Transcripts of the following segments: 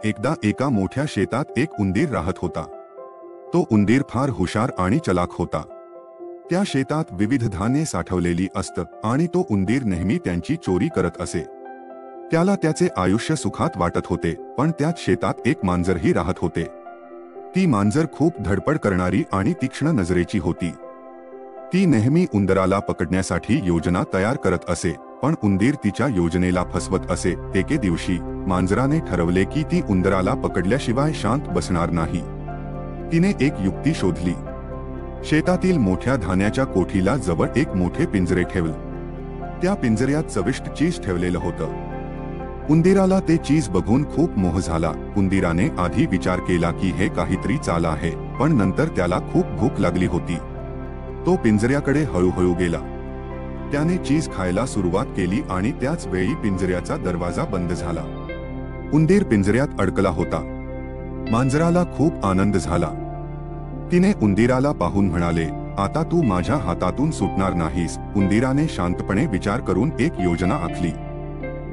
एकदा एका मोठ्या शेतात एक उंदीर राहत होता। तो उंदीर फार हुशार आणि चलाक होता। त्या शेतात विविध धान्ये साठवलेली असत आणि तो उंदीर नेहमी त्यांची चोरी करत असे। त्याला त्याचे आयुष्य सुखात वाटत होते, पण त्याच शेतात एक मांजरही राहत होते। ती मांजर खूप धडपड करणारी आणि तीक्ष्ण नजरेची होती। ती नेहमी उंदराला पकडण्यासाठी योजना तयार करत असे, पण उंदीर तिच्या योजनेला फसवत असे। एके दिवशी मांजराने ठरवले की ती उंदराला पकडल्याशिवाय शांत बसणार नाही। तिने एक युक्ती शोधली। शेतातील मोठ्या धान्याच्या कोठीला जवळ एक मोठे पिंजरे ठेवले। त्या पिंजऱ्यात चविष्ट चीज ठेवलेलं होतं। उंदीराला ते चीज बघून खूप मोह झाला। उंदीराने आधी विचार केला की हे काहीतरी चाल आहे, पण नंतर त्याला खूप भूक लागली होती। तो पिंजऱ्याकडे हळूहळू गेला। त्याने चीज खायला सुरुवात केली आणि त्याच वेळी पिंजऱ्याचा दरवाजा बंद झाला। उंदीर पिंजऱ्यात अडकला होता। मांजराला खूप आनंद झाला। तिने उंदीराला पाहून म्हणाले, आता तू माझ्या हातातून सुटणार नाहीस। उंदीराने शांतपणे विचार करून एक योजना आखली।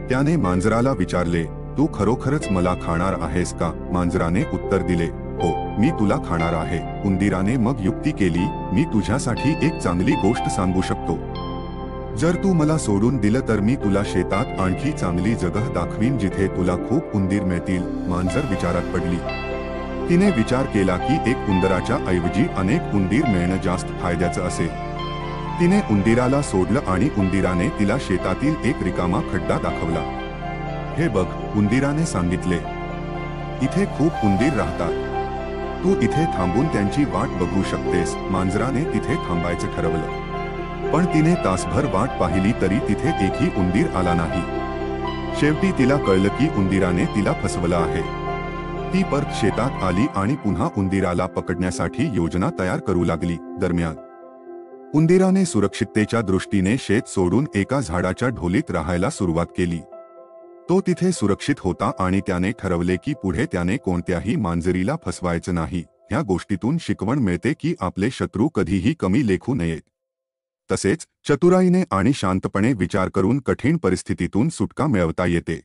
त्याने मांजराला विचारले, तू खरोखरच मला खाणार आहेस का? मांजराने उत्तर दिले, हो, मी तुला खाणार आहे। उंदीराने मग युक्ती केली, मी तुझ्यासाठी एक चांगली गोष्ट सांगू शकतो। जर तू मला सोडून दिलं तर मी तुला शेतात आणखी चांगली जगह दाखवीन जिथे तुला खूप उंदीर मिळतील। मांजर विचारात पडली। तिने विचार केला की एक उंदराच्या ऐवजी अनेक उंदीर मिळणं जास्त फायद्याचं असेल। तिने उंदीराला सोडलं आणि उंदीराने तिला शेतातील एक रिकामा खड्डा दाखवला। हे बघ, उंदीराने सांगितले, इथे खूप उंदीर राहतात। तू इथे थांबून त्यांची वाट बघू शकतेस। मांजराने तिथे थांबायचं ठरवलं, पण तिने तासभर वाट पाहिली तरी तिथे एकही उंदीर आला नाही। शेवटी तिला कळलं की उंदीराने तिला फसवलं आहे। ती परत शेतात आली आणि पुन्हा उंदीराला पकडण्यासाठी योजना तयार करू लागली। दरम्यान उंदीराने सुरक्षिततेच्या दृष्टीने शेत सोडून एका झाडाच्या ढोलीत राहायला सुरुवात केली। तो तिथे सुरक्षित होता आणि त्याने ठरवले की पुढे त्याने कोणत्याही मांजरीला फसवायचं नाही। ह्या गोष्टीतून शिकवण मिळते की आपले शत्रू कधीही कमी लेखू नयेत। तसेच चतुराईने आणि शांतपणे विचार करून कठीण परिस्थितीतून सुटका मिळवता येते।